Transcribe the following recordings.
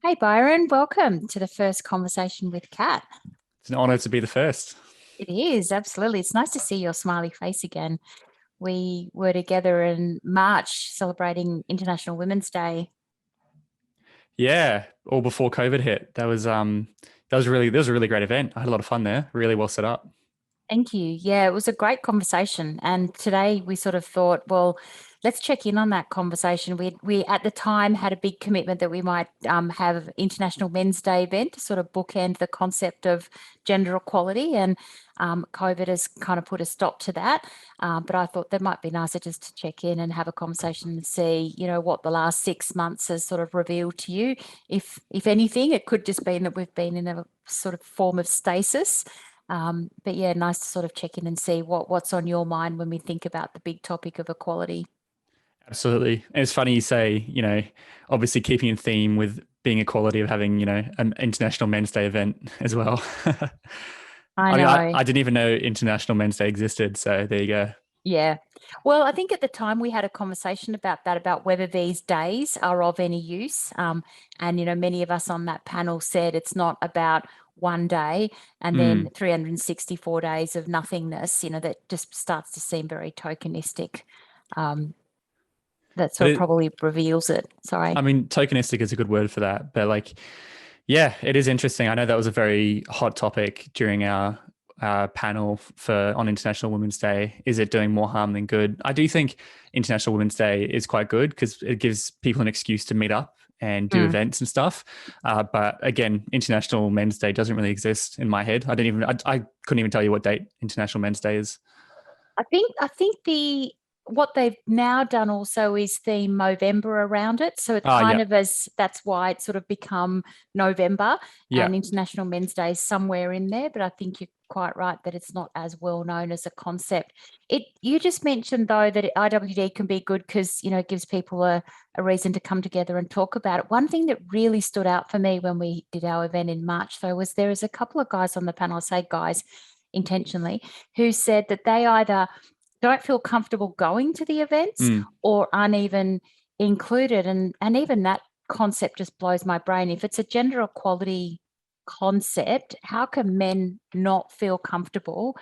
Hey Byron, welcome to the first conversation with Kat. It's an honor to be the first. It is, absolutely. It's nice to see your smiley face again. We were together in March celebrating International Women's Day. Yeah, all before COVID hit. That was a really great event. I had a lot of fun there. Really well set up. Thank you. Yeah, it was a great conversation. And today we sort of thought, well, let's check in on that conversation. We at the time had a big commitment that we might have International Men's Day event to sort of bookend the concept of gender equality. And COVID has kind of put a stop to that. But I thought that might be nicer just to check in and have a conversation and see, what the last 6 months has sort of revealed to you. If anything, it could just mean that we've been in a sort of form of stasis. But yeah, nice to sort of check in and see what's on your mind when we think about the big topic of equality. Absolutely. And it's funny you say, obviously keeping in theme with being equality of having, an International Men's Day event as well. I I mean, I, know. I didn't even know International Men's Day existed. So there you go. Yeah. Well, I think at the time we had a conversation about that, about whether these days are of any use. And, many of us on that panel said it's not about one day and then Mm. 364 days of nothingness, that just starts to seem very tokenistic. Um, that But sort of probably reveals it. Sorry. I mean, tokenistic is a good word for that. But yeah, it is interesting. I know that was a very hot topic during our panel for on International Women's Day. Is it doing more harm than good? I do think International Women's Day is quite good because it gives people an excuse to meet up and do Mm. events and stuff. But again, International Men's Day doesn't really exist in my head. I couldn't even tell you what date International Men's Day is. I think the what they've now done also is theme Movember around it. So it's kind Yeah, of as that's why it's sort of become November yeah. and International Men's Day is somewhere in there. But I think you're quite right that it's not as well known as a concept. It you just mentioned though that IWD can be good because it gives people a reason to come together and talk about it. One thing that really stood out for me when we did our event in March though was there was a couple of guys on the panel, I say guys intentionally, who said that they either don't feel comfortable going to the events Mm. or aren't even included. And even that concept just blows my brain. If it's a gender equality concept, how can men not feel comfortable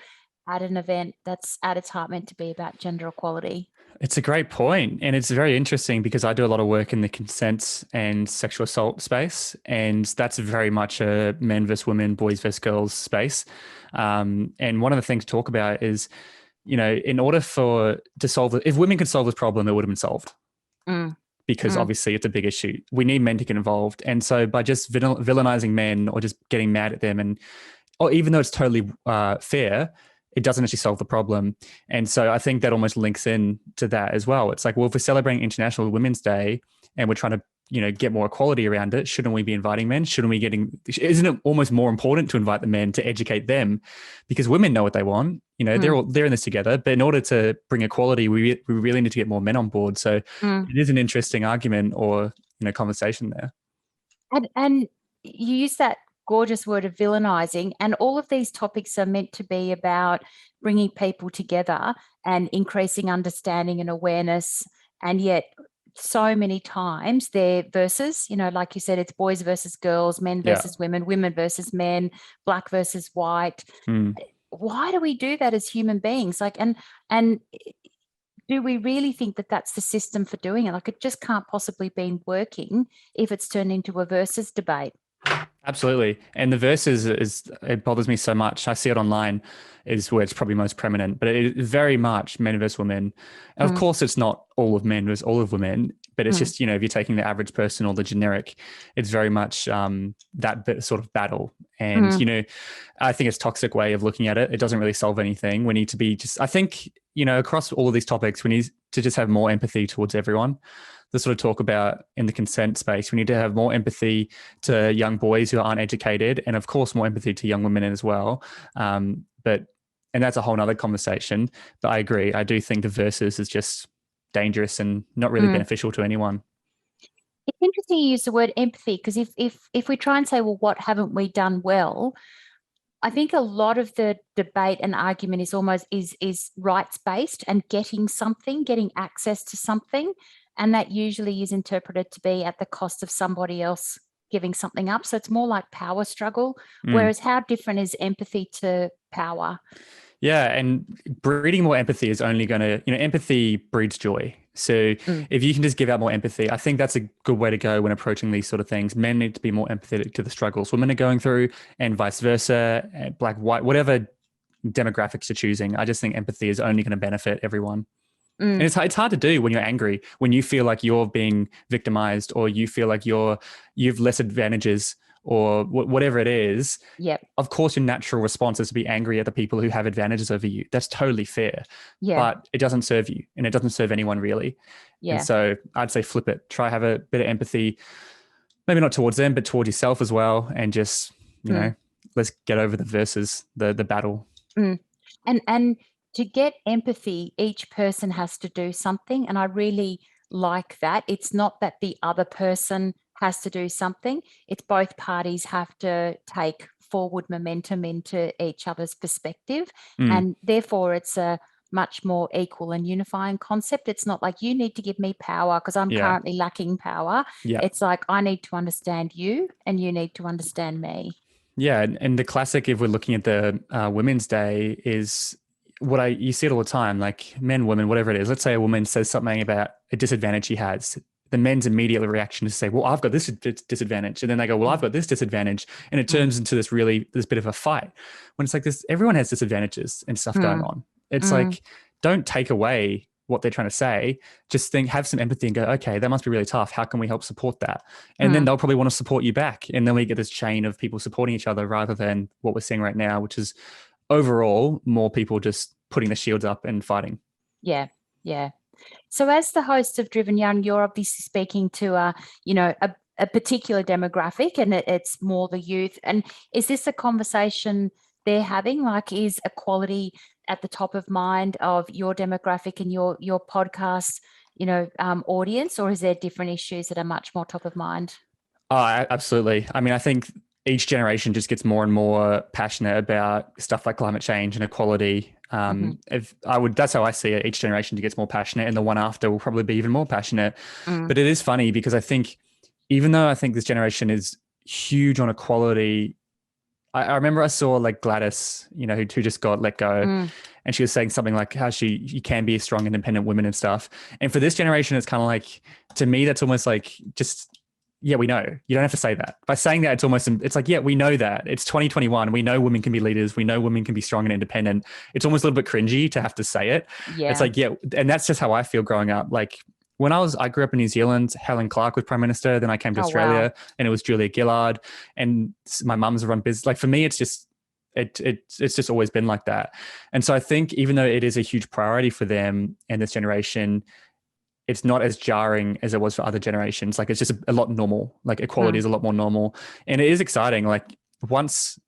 at an event that's at its heart meant to be about gender equality? It's a great point, and it's very interesting because I do a lot of work in the consent and sexual assault space, and that's very much a men versus women, boys versus girls space. And one of the things to talk about is, in order for to solve it, if women could solve this problem, it would have been solved Mm, because mm, obviously it's a big issue. We need men to get involved, and so by just villainizing men or just getting mad at them, and or even though it's totally fair, it doesn't actually solve the problem. And so I think that almost links in to that as well. It's like, well, if we're celebrating International Women's Day and we're trying to, get more equality around it, shouldn't we be inviting men? Isn't it almost more important to invite the men to educate them? Because women know what they want. mm, They're in this together. But in order to bring equality, we really need to get more men on board. So mm. it is an interesting argument or, conversation there. And you use that gorgeous word of villainizing, and all of these topics are meant to be about bringing people together and increasing understanding and awareness. And yet, so many times they're versus, like you said, it's boys versus girls, men Yeah. versus women, women versus men, black versus white. Mm. Why do we do that as human beings? And do we really think that that's the system for doing it? Like, it just can't possibly be working if it's turned into a versus debate. Absolutely. And the verses is it bothers me so much. I see it online is where it's probably most prominent, but it is very much men versus women. And of Mm, course it's not all of men versus all of women, but it's mm, just, if you're taking the average person or the generic, it's very much sort of battle. And, mm, I think it's a toxic way of looking at it. It doesn't really solve anything. We need to be I think, across all of these topics, we need to just have more empathy towards everyone. To sort of talk about in the consent space, we need to have more empathy to young boys who aren't educated, and of course more empathy to young women as well. But and that's a whole nother conversation. But I agree. I do think the versus is just dangerous and not really mm. beneficial to anyone. It's interesting you use the word empathy because if we try and say, well, what haven't we done well? I think a lot of the debate and argument is almost is rights based and getting something, getting access to something, and that usually is interpreted to be at the cost of somebody else giving something up. So it's more like power struggle. Mm. Whereas how different is empathy to power? Yeah, and breeding more empathy is only going to, empathy breeds joy. So if you can just give out more empathy, I think that's a good way to go when approaching these sort of things. Men need to be more empathetic to the struggles women are going through, and vice versa, black, white, whatever demographics you're choosing. I just think empathy is only going to benefit everyone. And it's hard to do when you're angry, when you feel like you're being victimized, or you feel like you've less advantages, or whatever it is. Yep. Of course, your natural response is to be angry at the people who have advantages over you. That's totally fair. Yeah. But it doesn't serve you, and it doesn't serve anyone really. Yeah. And so I'd say flip it. Try have a bit of empathy, maybe not towards them, but towards yourself as well. And just, let's get over the versus the battle. And to get empathy, each person has to do something. And I really like that. It's not that the other person has to do something. It's both parties have to take forward momentum into each other's perspective. And therefore, it's a much more equal and unifying concept. It's not like you need to give me power because I'm currently lacking power. Yeah. It's like I need to understand you and you need to understand me. Yeah. And the classic, if we're looking at the Women's Day, is you see it all the time, like men, women, whatever it is. Let's say a woman says something about a disadvantage she has. The men's immediate reaction is to say, well, I've got this disadvantage. And then they go, well, I've got this disadvantage. And it turns into this bit of a fight when it's like this, everyone has disadvantages and stuff going on. It's like, don't take away what they're trying to say. Just have some empathy and go, okay, that must be really tough. How can we help support that? And then they'll probably want to support you back. And then we get this chain of people supporting each other rather than what we're seeing right now, which is overall more people just putting the shields up and fighting. Yeah. Yeah. So as the host of Driven Young, you're obviously speaking to a particular demographic, and it's more the youth. And is this a conversation they're having? Like, is equality at the top of mind of your demographic and your podcast, audience, or is there different issues that are much more top of mind? Oh, absolutely. I mean, I think each generation just gets more and more passionate about stuff like climate change and equality. That's how I see it. Each generation gets more passionate, and the one after will probably be even more passionate. But it is funny because I think, even though I think this generation is huge on equality, I remember I saw like Gladys, who just got let go, and she was saying something like how you can be a strong, independent woman and stuff. And for this generation, it's kind of like, to me, that's almost like just, yeah, we know. You don't have to say that. By saying that, it's like, yeah, we know that. It's 2021. We know women can be leaders. We know women can be strong and independent. It's almost a little bit cringy to have to say it. Yeah. It's like, yeah. And that's just how I feel growing up. Like when I grew up in New Zealand, Helen Clark was Prime Minister. Then I came to Australia and it was Julia Gillard, and my mum's run business. Like for me, it's just, it's just always been like that. And so I think even though it is a huge priority for them and this generation, it's not as jarring as it was for other generations. Like it's just a lot normal. Like equality is a lot more normal, and it is exciting. Like once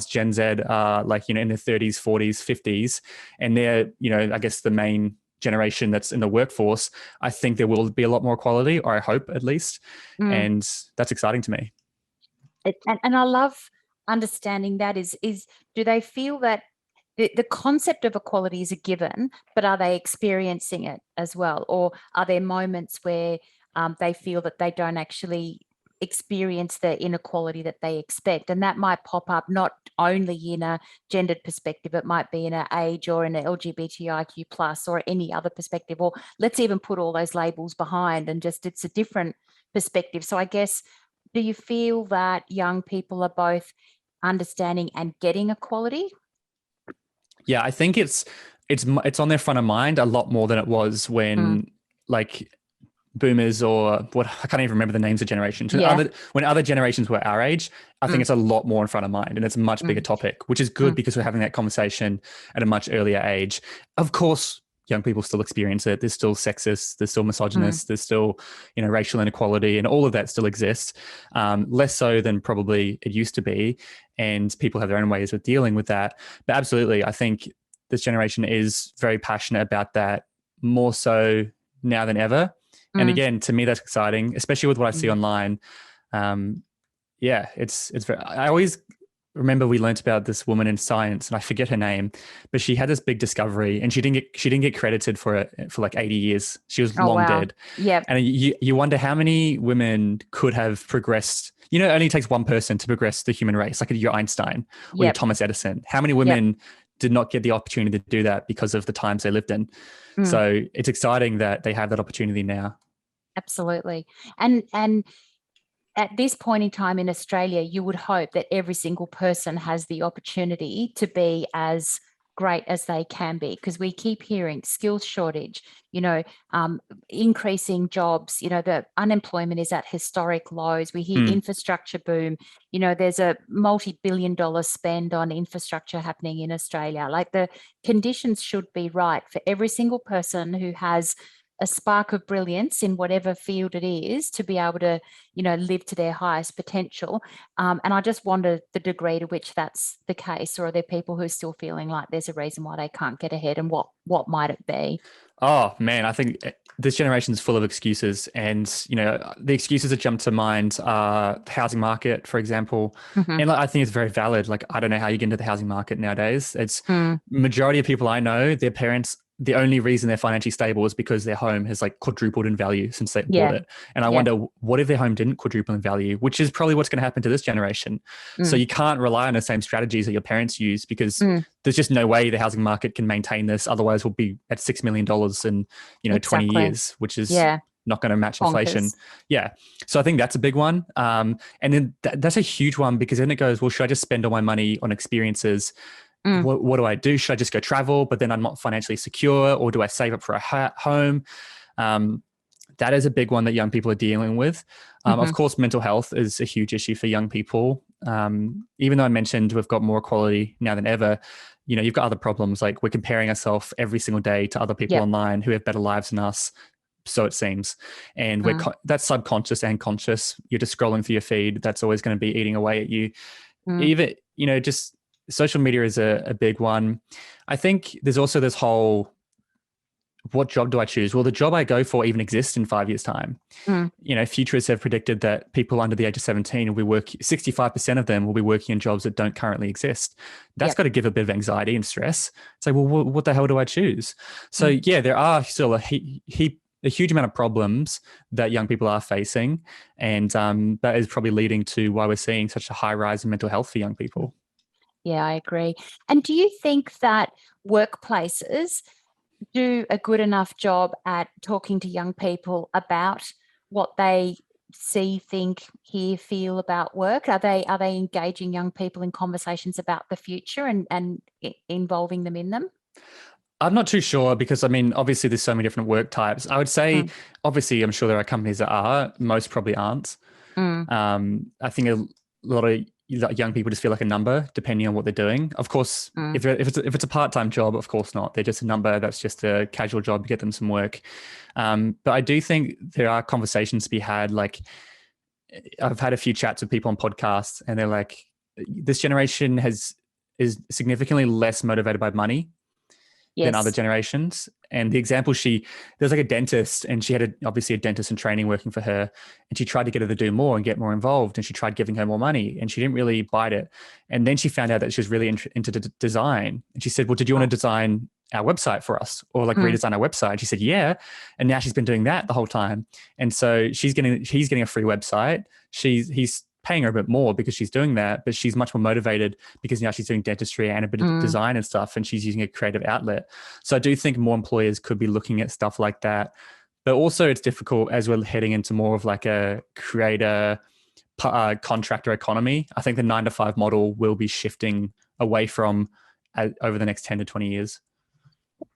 Gen Z are like, in their 30s, 40s, 50s, and they're, I guess the main generation that's in the workforce, I think there will be a lot more equality, or I hope at least. And that's exciting to me. And I love understanding that is do they feel that the concept of equality is a given, but are they experiencing it as well? Or are there moments where they feel that they don't actually experience the inequality that they expect? And that might pop up not only in a gendered perspective, it might be in an age or in an LGBTIQ plus or any other perspective, or let's even put all those labels behind and just it's a different perspective. So I guess, do you feel that young people are both understanding and getting equality? Yeah, I think it's on their front of mind a lot more than it was when like boomers or what, I can't even remember the names of generations. When other generations were our age, I think it's a lot more in front of mind, and it's a much bigger topic, which is good because we're having that conversation at a much earlier age. Of course, young people still experience it. There's still sexist, there's still misogynist, there's still, racial inequality, and all of that still exists. Less so than probably it used to be. And people have their own ways of dealing with that. But absolutely, I think this generation is very passionate about that, more so now than ever. And again, to me, that's exciting, especially with what I see online. It's very, remember we learnt about this woman in science, and I forget her name, but she had this big discovery, and she didn't get credited for it for like 80 years. She was Oh, long wow. dead. Yep. And you wonder how many women could have progressed. You know, it only takes one person to progress the human race, like your Einstein or your Yep. Thomas Edison. How many Yep. women did not get the opportunity to do that because of the times they lived in? So it's exciting that they have that opportunity now. Absolutely. And at this point in time in Australia, you would hope that every single person has the opportunity to be as great as they can be, because we keep hearing skills shortage, increasing jobs, the unemployment is at historic lows. We hear infrastructure boom, there's a multi-billion-dollar spend on infrastructure happening in Australia. Like, the conditions should be right for every single person who has a spark of brilliance in whatever field it is to be able to, live to their highest potential. And I just wonder the degree to which that's the case, or are there people who are still feeling like there's a reason why they can't get ahead, and what might it be? Oh man, I think this generation is full of excuses, and the excuses that jump to mind are the housing market, for example. And I think it's very valid. Like, I don't know how you get into the housing market nowadays. It's majority of people I know, their parents, the only reason they're financially stable is because their home has like quadrupled in value since they bought it. And I wonder, what if their home didn't quadruple in value, which is probably what's going to happen to this generation. So you can't rely on the same strategies that your parents use, because there's just no way the housing market can maintain this. Otherwise, we'll be at $6 million in 20 years, which is not going to match inflation. Yeah. So I think that's a big one. And then that's a huge one, because then it goes, well, should I just spend all my money on experiences? What do I do? Should I just go travel, but then I'm not financially secure? Or do I save up for a home? That is a big one that young people are dealing with. Of course, mental health is a huge issue for young people. Even though I mentioned we've got more equality now than ever, you've got other problems. Like, we're comparing ourselves every single day to other people online who have better lives than us. So it seems. And that's subconscious and conscious. You're just scrolling through your feed. That's always going to be eating away at you. Even, just social media is a big one. I think there's also this whole, what job do I choose? Will the job I go for even exist in 5 years' time? Futurists have predicted that people under the age of 17 will be 65% of them will be working in jobs that don't currently exist. That's got to give a bit of anxiety and stress. It's like, well, what the hell do I choose? So yeah, there are still a huge amount of problems that young people are facing. And that is probably leading to why we're seeing such a high rise in mental health for young people. Yeah, I agree. And do you think that workplaces do a good enough job at talking to young people about what they see, think, hear, feel about work? Are they engaging young people in conversations about the future and involving them in them? I'm not too sure, because obviously there's so many different work types. I would say, obviously, I'm sure there are companies that are, most probably aren't. I think a lot of young people just feel like a number depending on what they're doing. Of course, if it's a part-time job, of course not. They're just a number. That's just a casual job to get them some work. But I do think there are conversations to be had. Like, I've had a few chats with people on podcasts, and they're like, this generation is significantly less motivated by money than other generations. And the example, there's like a dentist, and she had obviously a dentist in training working for her, and she tried to get her to do more and get more involved, and she tried giving her more money, and she didn't really bite it. And then she found out that she was really into design, and she said, well, did you want to design our website for us, or like redesign our website? And she said, yeah. And now she's been doing that the whole time. And so he's getting a free website. He's paying her a bit more because she's doing that, but she's much more motivated because now she's doing dentistry and a bit of design and stuff, and she's using a creative outlet. So I do think more employers could be looking at stuff like that. But also, it's difficult as we're heading into more of like a creator contractor economy. I think the 9-to-5 model will be shifting away from over the next 10 to 20 years.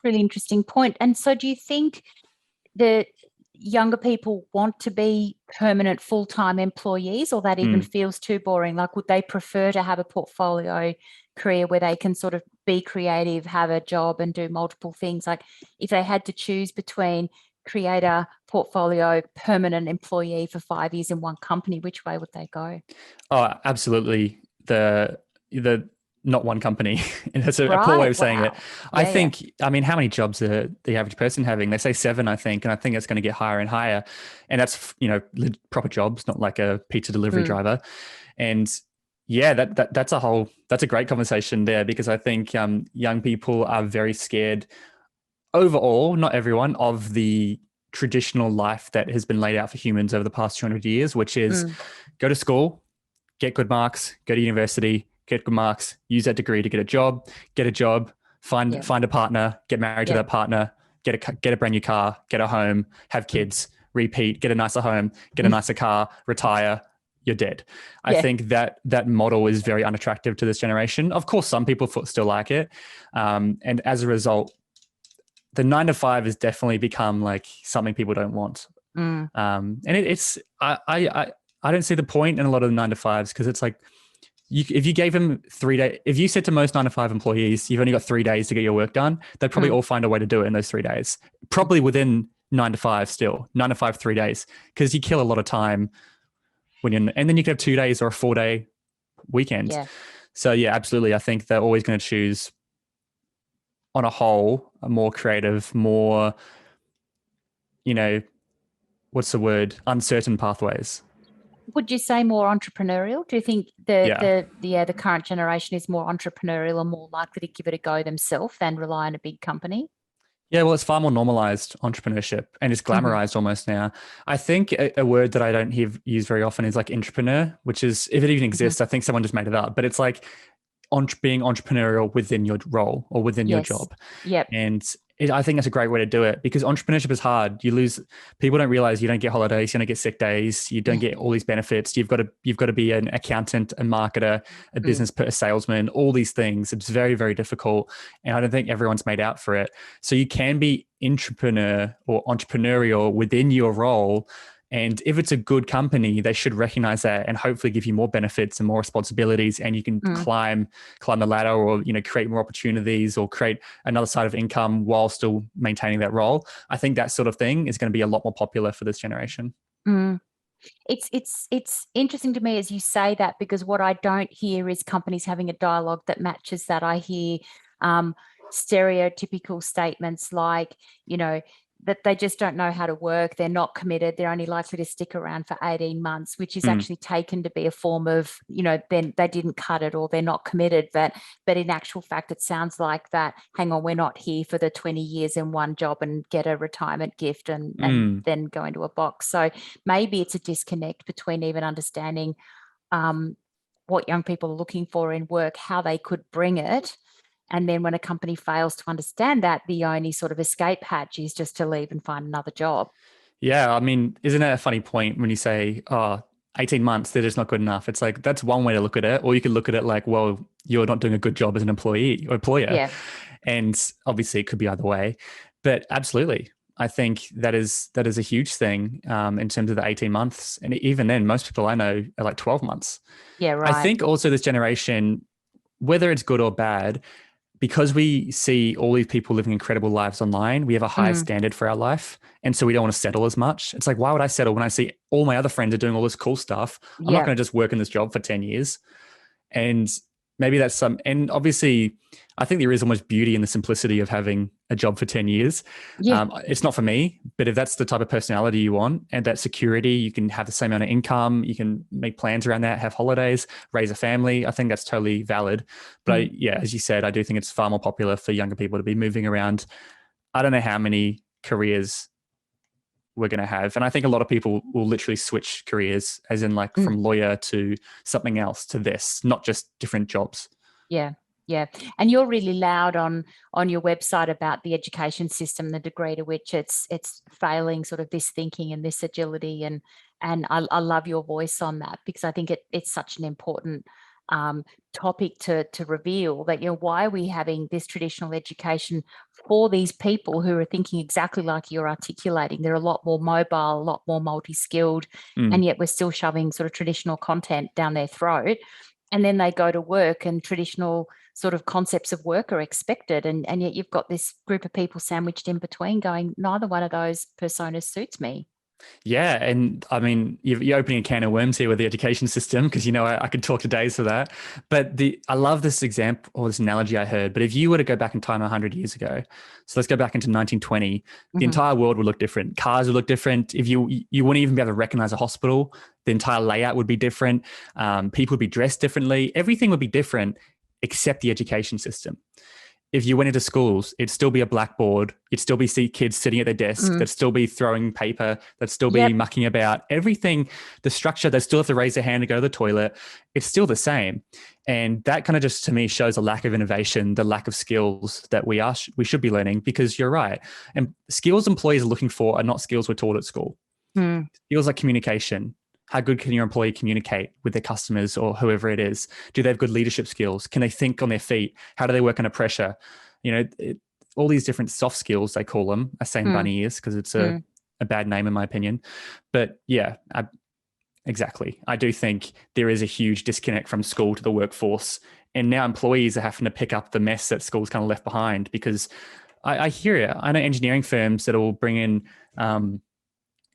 Really interesting point. And so do you think that younger people want to be permanent full-time employees, or that even feels too boring? Like, would they prefer to have a portfolio career where they can sort of be creative, have a job and do multiple things? Like, if they had to choose between creator, portfolio, permanent employee for 5 years in one company, which way would they go? Oh, absolutely. The not one company. And that's a poor way of saying it. I think, how many jobs are the average person having? They say 7, I think. And I think it's going to get higher and higher. And that's, proper jobs, not like a pizza delivery driver. And Yeah, that's a great conversation there, because I think young people are very scared overall, not everyone, of the traditional life that has been laid out for humans over the past 200 years, which is Mm, go to school, get good marks, go to university, get good marks, use that degree to get a job, yeah, find a partner, get married to yeah, that partner, get a brand new car, get a home, have mm, kids, repeat, get a nicer home, get a nicer car, retire, you're dead. I yeah, think that model is very unattractive to this generation. Of course, some people still like it, and as a result, the 9 to 5 has definitely become like something people don't want. mm, And it's I don't see the point in a lot of the 9 to 5s, because it's like, if you gave them 3 days, if you said to most 9 to 5 employees, you've only got 3 days to get your work done, they'd probably mm, all find a way to do it in those 3 days. Probably within 9 to 5, still 9 to 5, 3 days, because you kill a lot of time when you're, and then you could have 2 days or a 4 day weekend. yeah. So yeah, absolutely. I think they're always going to choose, on a whole, a more creative, more, you know, what's the word? Uncertain pathways. Would you say more entrepreneurial? Do you think Yeah. the current generation is more entrepreneurial and more likely to give it a go themselves than rely on a big company? Yeah, well, it's far more normalized entrepreneurship, and it's Hmm. glamorized almost now. I think a word that I don't hear used very often is like entrepreneur, which is, if it even Hmm. exists, I think someone just made it up, but it's like being entrepreneurial within your role or within your Yes. job. Yep. And I think that's a great way to do it, because entrepreneurship is hard. People don't realize you don't get holidays, you don't get sick days, you don't Yeah. get all these benefits. You've got to be an accountant, a marketer, Mm, a salesman, all these things. It's very, very difficult. And I don't think everyone's made out for it. So you can be entrepreneur or entrepreneurial within your role. And if it's a good company, they should recognize that and hopefully give you more benefits and more responsibilities, and you can mm, climb the ladder, or create more opportunities, or create another side of income while still maintaining that role. I think that sort of thing is going to be a lot more popular for this generation. mm. It's interesting to me as you say that, because what I don't hear is companies having a dialogue that matches that. I hear um, stereotypical statements like, you know, that they just don't know how to work. They're not committed. They're only likely to stick around for 18 months, which is Mm, actually taken to be a form of, then they didn't cut it or they're not committed. But in actual fact, it sounds like that, hang on, we're not here for the 20 years in one job and get a retirement gift and mm. then go into a box. So maybe it's a disconnect between even understanding um, what young people are looking for in work, how they could bring it. And then when a company fails to understand that, the only sort of escape hatch is just to leave and find another job. Yeah, I mean, isn't that a funny point when you say, oh, 18 months, they're just not good enough? It's like, that's one way to look at it. Or you could look at it like, well, you're not doing a good job as an employee or employer. Yeah. And obviously it could be either way. But absolutely, I think that is a huge thing, in terms of the 18 months. And even then, most people I know are like 12 months. Yeah, I right. think also this generation, whether it's good or bad, because we see all these people living incredible lives online, we have a higher Mm, standard for our life. And so we don't want to settle as much. It's like, why would I settle when I see all my other friends are doing all this cool stuff? I'm not yeah. going to just work in this job for 10 years. And maybe and obviously, I think there is almost beauty in the simplicity of having a job for 10 years. Yeah. It's not for me, but if that's the type of personality you want and that security, you can have the same amount of income, you can make plans around that, have holidays, raise a family. I think that's totally valid. But Mm. yeah, as you said, I do think it's far more popular for younger people to be moving around. I don't know how many careers we're going to have. And I think a lot of people will literally switch careers, as in like Mm. from lawyer to something else to this, not just different jobs. Yeah. Yeah. And you're really loud on your website about the education system, the degree to which it's failing sort of this thinking and this agility. And I love your voice on that, because I think it's such an important topic to reveal that, why are we having this traditional education for these people who are thinking exactly like you're articulating? They're a lot more mobile, a lot more multi-skilled, Mm, and yet we're still shoving sort of traditional content down their throat. And then they go to work and traditional sort of concepts of work are expected. And yet you've got this group of people sandwiched in between going, neither one of those personas suits me. Yeah, and I mean, you're opening a can of worms here with the education system because I could talk to days for that. But I love this example or this analogy I heard. But if you were to go back in time 100 years ago, so let's go back into 1920, the Hmm. entire world would look different. Cars would look different. If you wouldn't even be able to recognize a hospital, the entire layout would be different. People would be dressed differently. Everything would be different except the education system. If you went into schools, it'd still be a blackboard. You'd still be see kids sitting at their desk. Mm. They'd still be throwing paper. They'd still be Yep. mucking about. Everything, the structure, they still have to raise their hand to go to the toilet. It's still the same. And that kind of just to me shows a lack of innovation, the lack of skills that we should be learning, because you're right. And skills employees are looking for are not skills we're taught at school. Mm. Skills like communication. How good can your employee communicate with their customers or whoever it is? Do they have good leadership skills? Can they think on their feet? How do they work under pressure? All these different soft skills, they call them. I say in bunny ears because it's a bad name in my opinion. But yeah, exactly. I do think there is a huge disconnect from school to the workforce. And now employees are having to pick up the mess that school's kind of left behind, because I hear it. I know engineering firms that will bring in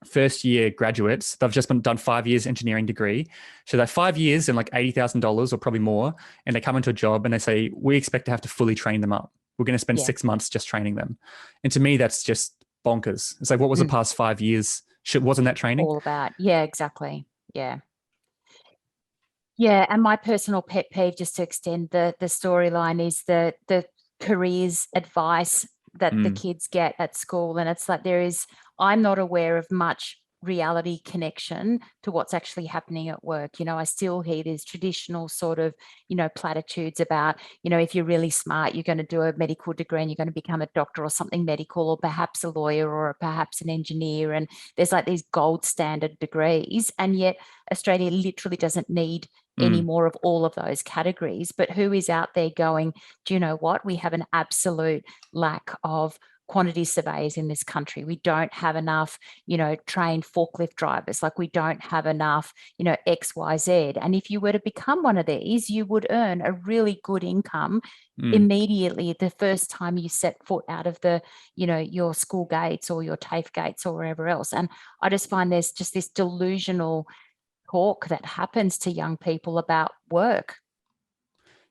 first year graduates. They've just done 5 years engineering degree. So they're 5 years and like $80,000 or probably more. And they come into a job and they say, we expect to have to fully train them up. We're going to spend 6 months just training them. And to me, that's just bonkers. It's like, what was the past 5 years? Wasn't that training? All about. Yeah, exactly. Yeah. Yeah. And my personal pet peeve, just to extend the storyline, is the careers advice that the kids get at school. And it's like I'm not aware of much reality connection to what's actually happening at work. I still hear these traditional sort of, platitudes about, if you're really smart, you're going to do a medical degree and you're going to become a doctor or something medical, or perhaps a lawyer or perhaps an engineer. And there's like these gold standard degrees. And yet Australia literally doesn't need any more of all of those categories. But who is out there going, do you know what? We have an absolute lack of quantity surveyors in this country. We don't have enough, trained forklift drivers. Like, we don't have enough, X, Y, Z. And if you were to become one of these, you would earn a really good income immediately the first time you set foot out of the, your school gates or your TAFE gates or wherever else. And I just find there's just this delusional talk that happens to young people about work.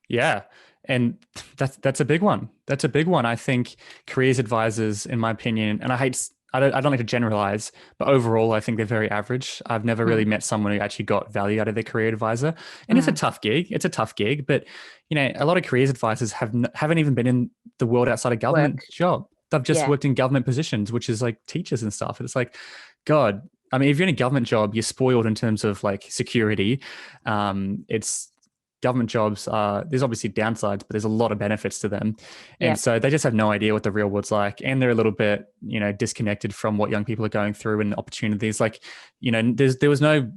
Yeah. And that's a big one. That's a big one. I think careers advisors, in my opinion, and I don't like to generalize, but overall, I think they're very average. I've never really met someone who actually got value out of their career advisor. And it's a tough gig. It's a tough gig, but a lot of careers advisors haven't even been in the world outside a government job. They've just worked in government positions, which is like teachers and stuff. It's like, God, I mean, if you're in a government job, you're spoiled in terms of like security. It's government jobs. There's obviously downsides, but there's a lot of benefits to them. And so they just have no idea what the real world's like. And they're a little bit, disconnected from what young people are going through and opportunities. Like, there was no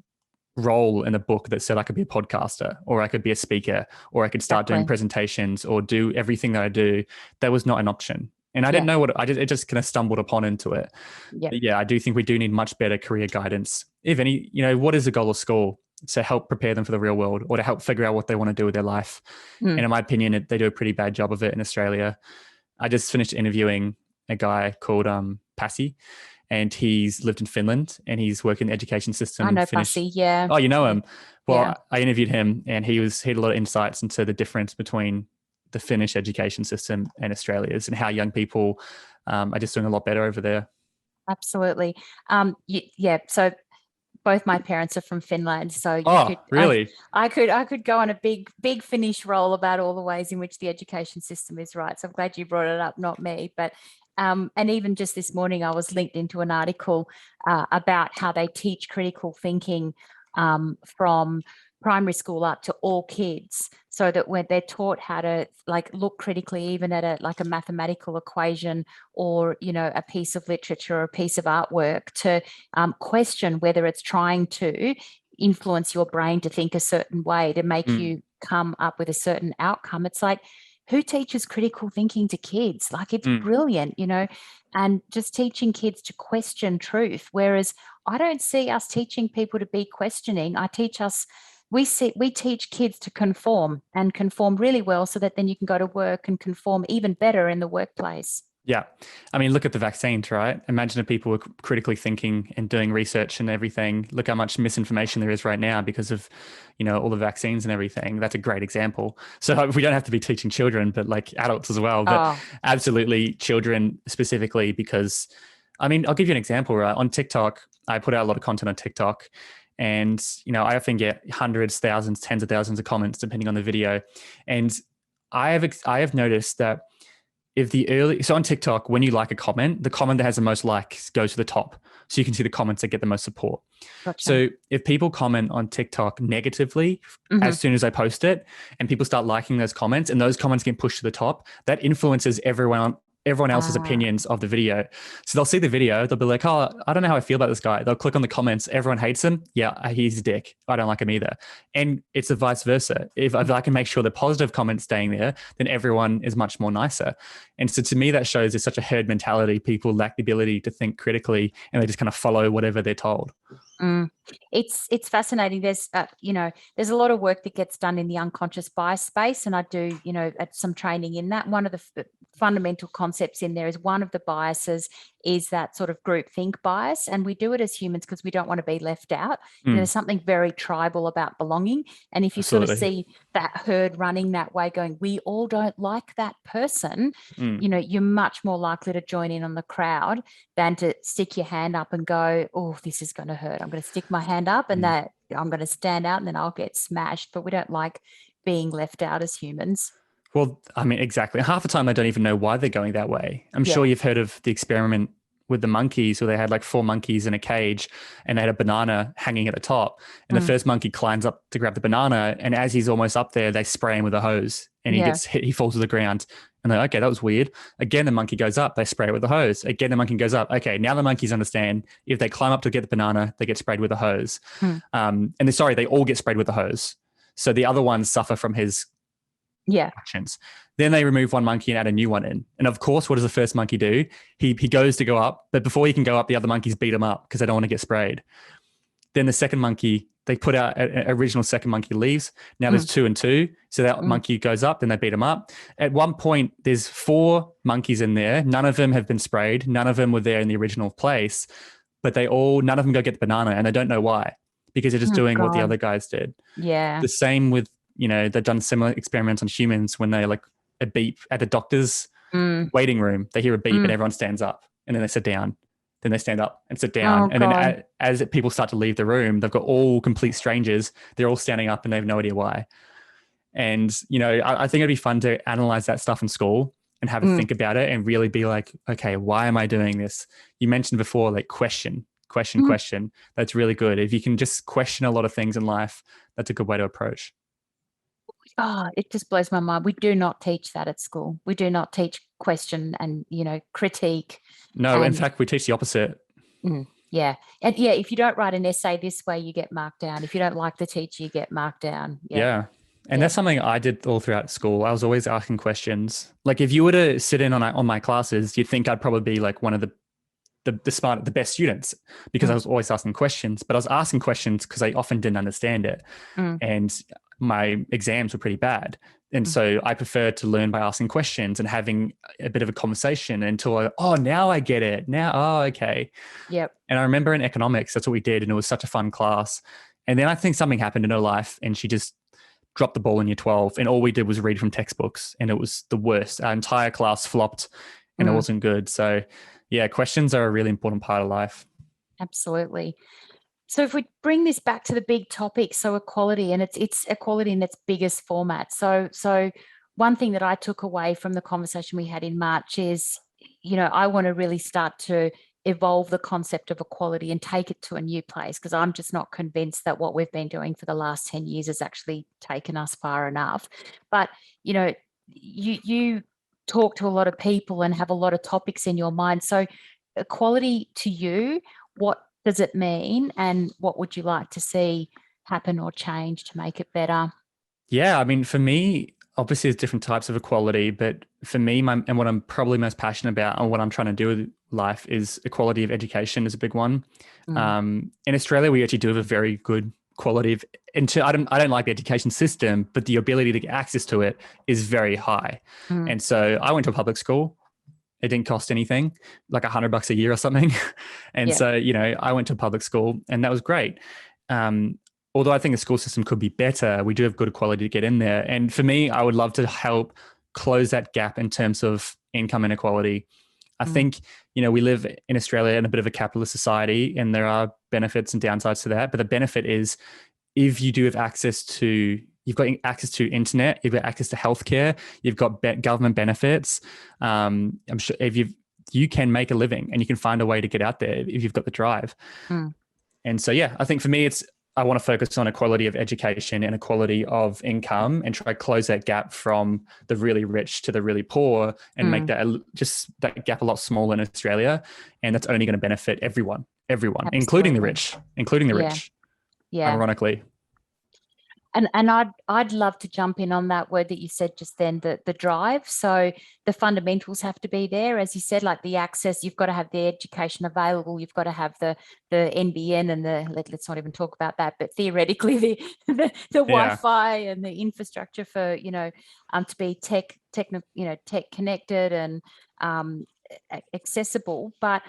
role in the book that said I could be a podcaster or I could be a speaker or I could start doing presentations or do everything that I do. That was not an option. And I didn't know it just kind of stumbled upon into it. But yeah, I do think we do need much better career guidance. If any, what is the goal of school? To help prepare them for the real world or to help figure out what they want to do with their life. And in my opinion, they do a pretty bad job of it in Australia. I just finished interviewing a guy called Pasi, and he's lived in Finland and he's worked in the education system. I know Pasi, yeah. Oh, you know him? Well, I interviewed him and he had a lot of insights into the difference between the Finnish education system and Australia's and how young people are just doing a lot better over there. Absolutely. So both my parents are from Finland, so really? I could go on a big Finnish roll about all the ways in which the education system is right. So I'm glad you brought it up, not me. But and even just this morning, I was linked into an article about how they teach critical thinking from primary school up to all kids, so that when they're taught how to like look critically even at a mathematical equation or a piece of literature or a piece of artwork, to question whether it's trying to influence your brain to think a certain way to make you come up with a certain outcome. It's like, who teaches critical thinking to kids? Like, it's brilliant, and just teaching kids to question truth. Whereas I don't see us teaching people to be questioning. We teach kids to conform really well, so that then you can go to work and conform even better in the workplace. Yeah. I mean, look at the vaccines, right? Imagine if people were critically thinking and doing research and everything. Look how much misinformation there is right now because of, all the vaccines and everything. That's a great example. So we don't have to be teaching children, but like adults as well. But Oh, absolutely children specifically, because I mean, I'll give you an example, right? On TikTok, I put out a lot of content on TikTok, and, I often get hundreds, thousands, tens of thousands of comments depending on the video. And I have noticed that so on TikTok, when you like a comment, the comment that has the most likes goes to the top. So you can see the comments that get the most support. gotcha. So if people comment on TikTok negatively as soon as I post it, and people start liking those comments and those comments get pushed to the top, that influences everyone else's Ah, opinions of the video. So they'll see the video, they'll be like, oh, I don't know how I feel about this guy. They'll click on the comments. Everyone hates him. Yeah, he's a dick. I don't like him either. And it's the vice versa. If I can make sure the positive comments staying there, then everyone is much more nicer. And so to me, that shows there's such a herd mentality. People lack the ability to think critically, and they just kind of follow whatever they're told. mm. It's fascinating. There's there's a lot of work that gets done in the unconscious bias space, and I do at some training in that. One of the fundamental concepts in there is one of the biases is that sort of group think bias, and we do it as humans because we don't want to be left out. There's something very tribal about belonging, and if you sort of Absolutely. see that herd running that way, going, we all don't like that person, you're much more likely to join in on the crowd than to stick your hand up and go, oh, this is going to hurt. I'm going to stick my hand up and that I'm going to stand out and then I'll get smashed. But we don't like being left out as humans. Well, I mean, exactly. Half the time, I don't even know why they're going that way. I'm Yeah. sure you've heard of the experiment with the monkeys where they had like 4 monkeys in a cage and they had a banana hanging at the top. And the first monkey climbs up to grab the banana. And as he's almost up there, they spray him with a hose and he gets hit, he falls to the ground. And they're like, okay, that was weird. Again, the monkey goes up, they spray it with a hose. Again, the monkey goes up. Okay, now the monkeys understand if they climb up to get the banana, they get sprayed with a hose. They all get sprayed with a hose. So the other ones suffer from his actions. Then they remove one monkey and add a new one in. And of course, what does the first monkey do? He goes to go up, but before he can go up, the other monkeys beat him up because they don't want to get sprayed. Then the second monkey, they put out an original second monkey leaves. Now there's 2 and 2. So that monkey goes up, then they beat him up. At one point, there's 4 monkeys in there. None of them have been sprayed. None of them were there in the original place, but none of them go get the banana and they don't know why, because they're just doing what the other guys did. Yeah. The same with, they've done similar experiments on humans when they like a beep at the doctor's waiting room. They hear a beep and everyone stands up and then they sit down. Then they stand up and sit down. Then as people start to leave the room, they've got all complete strangers. They're all standing up and they have no idea why. And, I think it'd be fun to analyze that stuff in school and have a think about it and really be like, okay, why am I doing this? You mentioned before, like question. That's really good. If you can just question a lot of things in life, that's a good way to approach. Oh, it just blows my mind. We do not teach that at school. We do not teach question and, critique. No, in fact, we teach the opposite. Yeah. And if you don't write an essay this way, you get marked down. If you don't like the teacher, you get marked down. Yeah. And that's something I did all throughout school. I was always asking questions. Like if you were to sit in on my classes, you'd think I'd probably be like one of the best students because I was always asking questions, but I was asking questions because I often didn't understand it. And my exams were pretty bad. And so I preferred to learn by asking questions and having a bit of a conversation until now I get it. Okay. Yep. And I remember in economics, that's what we did. And it was such a fun class. And then I think something happened in her life and she just dropped the ball in year 12. And all we did was read from textbooks and it was the worst. Our entire class flopped and it wasn't good. So yeah, questions are a really important part of life. Absolutely. So if we bring this back to the big topic, so equality, and it's equality in its biggest format. So one thing that I took away from the conversation we had in March is, I want to really start to evolve the concept of equality and take it to a new place, because I'm just not convinced that what we've been doing for the last 10 years has actually taken us far enough. But, you talk to a lot of people and have a lot of topics in your mind. So equality to you, what does it mean, and what would you like to see happen or change to make it better? Yeah, I mean, for me, obviously there's different types of equality, but for me, and what I'm probably most passionate about and what I'm trying to do with life is equality of education is a big one. In Australia, we actually do have a very good quality of, I don't like the education system, but the ability to get access to it is very high. And so I went to a public school. It didn't cost anything, like $100 a year or something. And Yeah. so, I went to public school and that was great. Although I think the school system could be better, we do have good quality to get in there. And for me, I would love to help close that gap in terms of income inequality. I think, we live in Australia in a bit of a capitalist society, and there are benefits and downsides to that. But the benefit is if you do have you've got access to internet, you've got access to healthcare, you've got government benefits. I'm sure if you can make a living and you can find a way to get out there if you've got the drive. And so, yeah, I think for me, I want to focus on equality of education and equality of income and try to close that gap from the really rich to the really poor and make that gap a lot smaller in Australia. And that's only going to benefit everyone, Absolutely. including the rich, rich, ironically. And I'd love to jump in on that word that you said just then, the drive. So the fundamentals have to be there, as you said, like the access. You've got to have the education available. You've got to have the NBN and let's not even talk about that. But theoretically, the Wi-Fi and the infrastructure for to be tech connected and accessible. But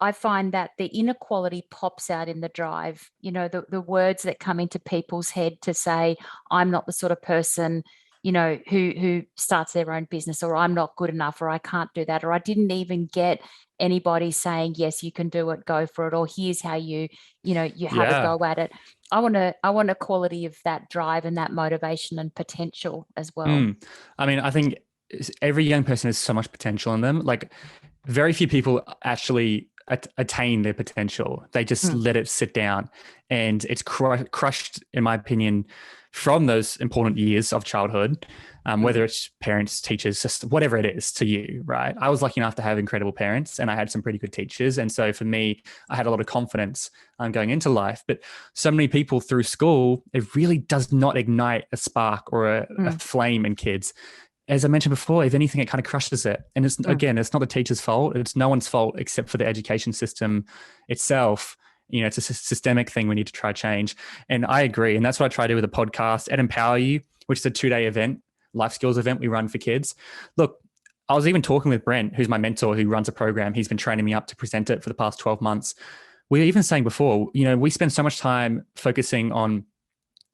I find that the inequality pops out in the drive, the words that come into people's head to say, I'm not the sort of person, who starts their own business, or I'm not good enough, or I can't do that, or I didn't even get anybody saying, yes, you can do it, go for it, or here's how you have a go at it. I want a quality of that drive and that motivation and potential as well. I mean, I think every young person has so much potential in them. Like very few people actually attain their potential. They just let it sit down, and it's crushed, in my opinion, from those important years of childhood, whether it's parents, teachers, just whatever it is to you, right? I was lucky enough to have incredible parents, and I had some pretty good teachers. And so for me, I had a lot of confidence going into life. But so many people through school, it really does not ignite a spark or a flame in kids. As I mentioned before, if anything, it kind of crushes it. And it's not the teacher's fault. It's no one's fault except for the education system itself. It's a systemic thing we need to try to change. And I agree. And that's what I try to do with the podcast at Empower You, which is a 2-day event, life skills event we run for kids. Look, I was even talking with Brent, who's my mentor, who runs a program. He's been training me up to present it for the past 12 months. We were even saying before, we spend so much time focusing on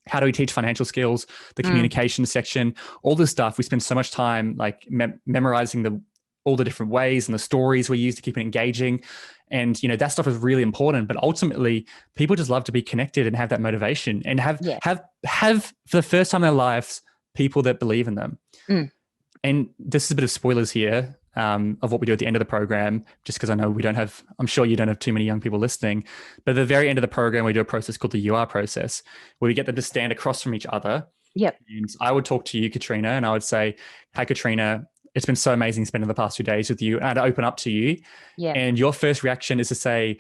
how do we teach financial skills, the communication section, all this stuff. We spend so much time like memorizing all the different ways and the stories we use to keep it engaging. And, that stuff is really important. But ultimately, people just love to be connected and have that motivation and have for the first time in their lives, people that believe in them. And this is a bit of spoilers here of what we do at the end of the program, just because I know I'm sure you don't have too many young people listening, but at the very end of the program, we do a process called the UR process, where we get them to stand across from each other. Yep. And I would talk to you, Katriina, and I would say, hi, Katriina, it's been so amazing spending the past 2 days with you. And I'd open up to you. Yep. And your first reaction is to say,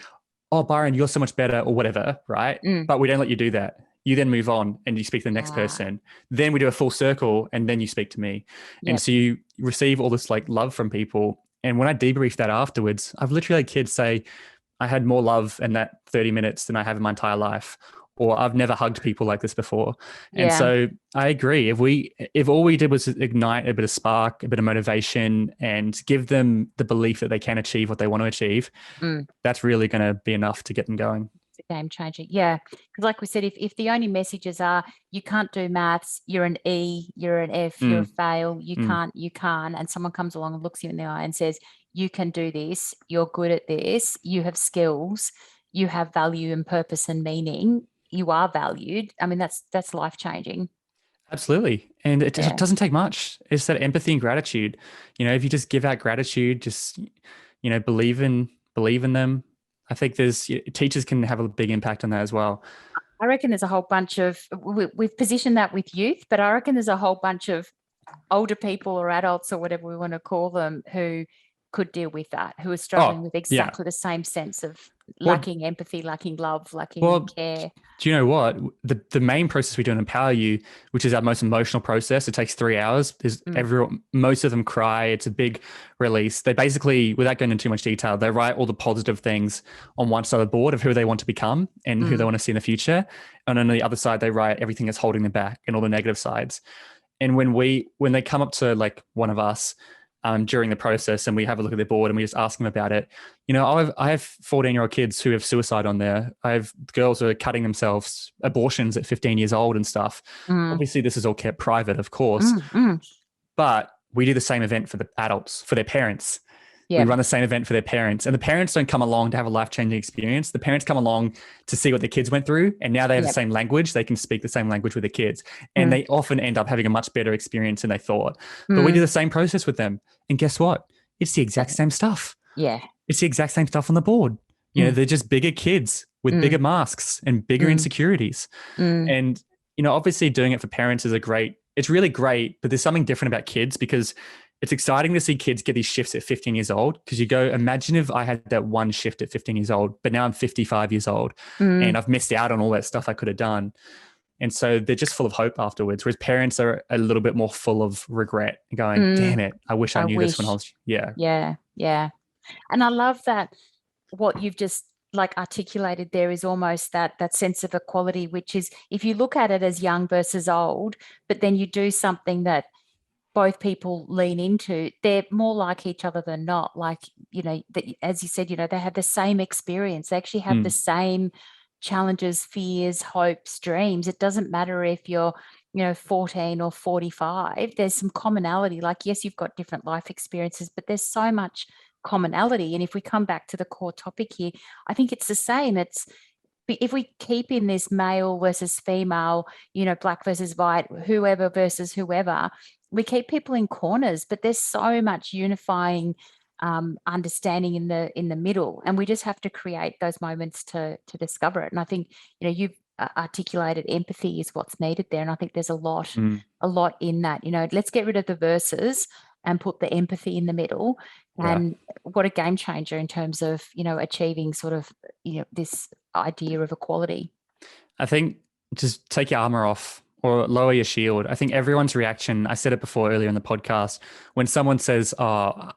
oh, Byron, you're so much better or whatever, right? But we don't let you do that. You then move on and you speak to the next person. Then we do a full circle and then you speak to me. Yep. And so you receive all this like love from people. And when I debrief that afterwards, I've literally had kids say, I had more love in that 30 minutes than I have in my entire life. Or I've never hugged people like this before. And so I agree. If all we did was ignite a bit of spark, a bit of motivation, and give them the belief that they can achieve what they want to achieve, that's really going to be enough to get them going. It's a game changer. Yeah. Because like we said, if the only messages are, you can't do maths, you're an E, you're an F, you're a fail, you can't, and someone comes along and looks you in the eye and says, you can do this, you're good at this, you have skills, you have value and purpose and meaning, you are valued. I mean, that's life-changing. Absolutely. And it doesn't take much. It's that empathy and gratitude. If you just give out gratitude, just, believe in them. I think teachers can have a big impact on that as well. I reckon there's a whole bunch of, we've positioned that with youth, but I reckon there's a whole bunch of older people or adults or whatever we want to call them who could deal with that, who are struggling with exactly the same sense of lacking empathy, lacking love, lacking care. Do you know what? The main process we do in Empower You, which is our most emotional process, it takes 3 hours, is most of them cry. It's a big release. They basically, without going into too much detail, they write all the positive things on one side of the board of who they want to become and who they want to see in the future. And on the other side, they write everything that's holding them back and all the negative sides. And when they come up to like one of us, during the process, and we have a look at their board and we just ask them about it. I have 14-year-old kids who have suicide on there. I have girls who are cutting themselves, abortions at 15 years old and stuff. Obviously, this is all kept private, of course, but we do the same event for the adults, for their parents. We run the same event for their parents, and the parents don't come along to have a life-changing experience. The parents come along to see what their kids went through, and now they have the same language. They can speak the same language with their kids, and they often end up having a much better experience than they thought. But we do the same process with them, and guess what? It's the exact same stuff. Yeah. It's the exact same stuff on the board. They're just bigger kids with bigger masks and bigger insecurities. And, obviously doing it for parents it's really great, but there's something different about kids, because it's exciting to see kids get these shifts at 15 years old, because you go, imagine if I had that one shift at 15 years old, but now I'm 55 years old and I've missed out on all that stuff I could have done. And so they're just full of hope afterwards, whereas parents are a little bit more full of regret, going, damn it, I wish I knew this when I was, Yeah. And I love that what you've just articulated there is almost that sense of equality, which is, if you look at it as young versus old, but then you do something that both people lean into, they're more like each other than not. As you said, they have the same experience. They actually have the same challenges, fears, hopes, dreams. It doesn't matter if you're, 14 or 45. There's some commonality. Yes, you've got different life experiences, but there's so much commonality. And if we come back to the core topic here, I think it's the same. It's, if we keep in this male versus female, black versus white, whoever versus whoever, we keep people in corners, but there's so much unifying understanding in the middle, and we just have to create those moments to discover it. And I think you've articulated empathy is what's needed there, and I think there's a lot in that. Let's get rid of the verses and put the empathy in the middle. And what a game changer in terms of achieving sort of this idea of equality. I think just take your armor off or lower your shield. I think everyone's reaction, I said it before earlier in the podcast, when someone says, I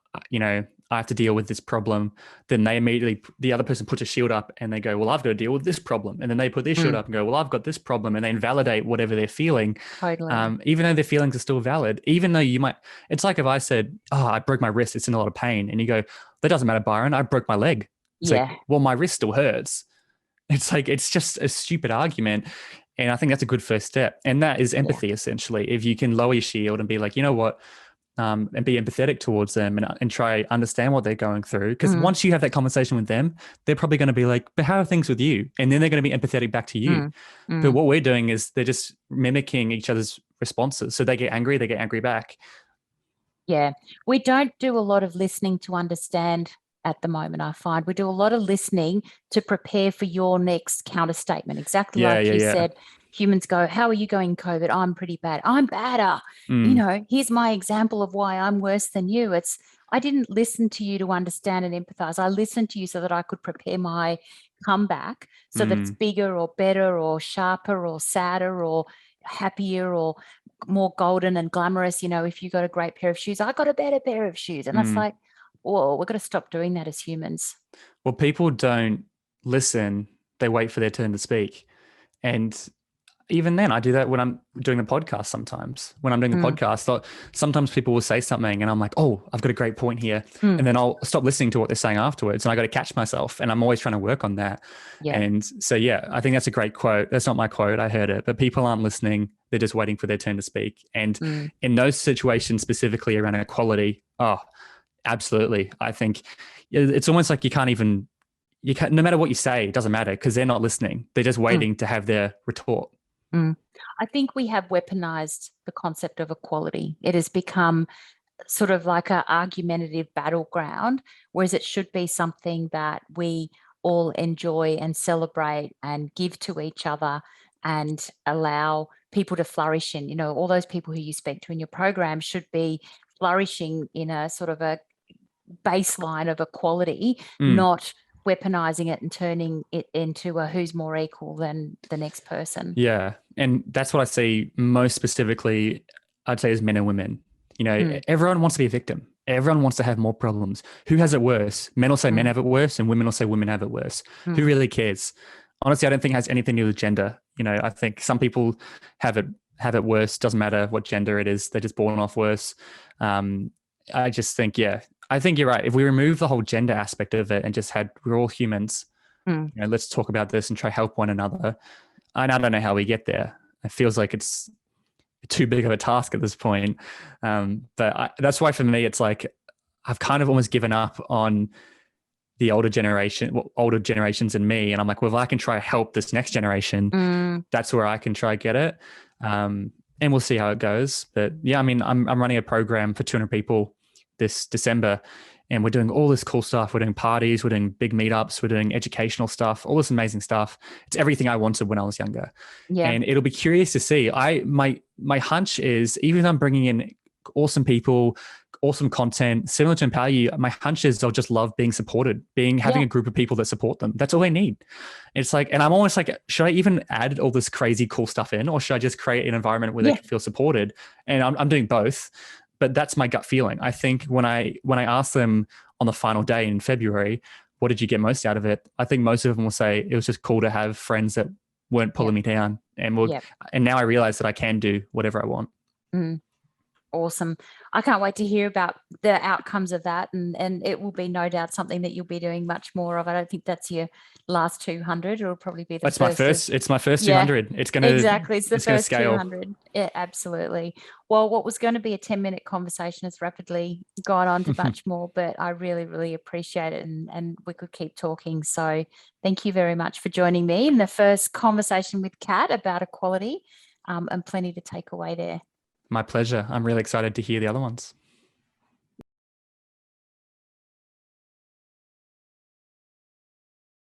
have to deal with this problem, then the other person puts a shield up and they go, well, I've got to deal with this problem. And then they put their shield up and go, well, I've got this problem. And they invalidate whatever they're feeling. Totally. Even though their feelings are still valid, even though it's like if I said, I broke my wrist, it's in a lot of pain. And you go, that doesn't matter, Byron, I broke my leg. It's like, well, my wrist still hurts. It's like, it's just a stupid argument. And I think that's a good first step. And that is empathy, essentially. If you can lower your shield and be like, you know what, and be empathetic towards them and try understand what they're going through. Because once you have that conversation with them, they're probably going to be like, but how are things with you? And then they're going to be empathetic back to you. But what we're doing is they're just mimicking each other's responses. So they get angry back. Yeah. We don't do a lot of listening to understand at the moment. I find we do a lot of listening to prepare for your next counter statement. Exactly like you said. Humans go, how are you going, COVID? I'm pretty bad. I'm badder. Here's my example of why I'm worse than you. I didn't listen to you to understand and empathize. I listened to you so that I could prepare my comeback so that it's bigger or better or sharper or sadder or happier or more golden and glamorous. If you got a great pair of shoes, I got a better pair of shoes. And it's like, whoa, we've got to stop doing that as humans. Well, people don't listen. They wait for their turn to speak. And even then, I do that when I'm doing the podcast sometimes. When I'm doing the podcast, sometimes people will say something and I'm like, oh, I've got a great point here. And then I'll stop listening to what they're saying afterwards. And I got to catch myself. And I'm always trying to work on that. Yeah. And so, I think that's a great quote. That's not my quote. I heard it. But people aren't listening. They're just waiting for their turn to speak. And in those situations, specifically around equality, absolutely. I think it's almost like you can't, no matter what you say, it doesn't matter because they're not listening. They're just waiting to have their retort. I think we have weaponized the concept of equality. It has become sort of like an argumentative battleground, whereas it should be something that we all enjoy and celebrate and give to each other and allow people to flourish in. All those people who you speak to in your program should be flourishing in a sort of a baseline of equality, not weaponizing it and turning it into a who's more equal than the next person. Yeah. And that's what I see most specifically, I'd say, as men and women. Everyone wants to be a victim. Everyone wants to have more problems. Who has it worse? Men will say men have it worse and women will say women have it worse. Who really cares? Honestly, I don't think it has anything to do with gender. I think some people have it worse. Doesn't matter what gender it is. They're just born off worse. I just think, yeah, I think you're right. If we remove the whole gender aspect of it and just we're all humans, Mm. let's talk about this and try help one another. And I don't know how we get there. It feels like it's too big of a task at this point. That's why for me, it's like, I've kind of almost given up on the older generations and me. And I'm like, well, if I can try help this next generation, that's where I can try get it. And we'll see how it goes. But yeah, I mean, I'm running a program for 200 people this December, and we're doing all this cool stuff. We're doing parties, we're doing big meetups, we're doing educational stuff, all this amazing stuff. It's everything I wanted when I was younger. Yeah. And it'll be curious to see. My hunch is, even though I'm bringing in awesome people, awesome content, similar to Empower You, my hunch is they'll just love being supported, having a group of people that support them. That's all they need. It's like, and I'm almost like, should I even add all this crazy cool stuff in, or should I just create an environment where they can feel supported? And I'm doing both, but that's my gut feeling. I think when I ask them on the final day in February, what did you get most out of it? I think most of them will say it was just cool to have friends that weren't pulling me down, and and now I realize that I can do whatever I want. Awesome. I can't wait to hear about the outcomes of that, and it will be no doubt something that you'll be doing much more of. I don't think that's your last 200. It'll probably be it's my first 200. It's going to exactly. It's the first scale. 200. Yeah, absolutely. Well, what was going to be a 10-minute conversation has rapidly gone on to much more, but I really, really appreciate it, and we could keep talking. So thank you very much for joining me in the first conversation with Kat about equality, and plenty to take away there. My pleasure. I'm really excited to hear the other ones.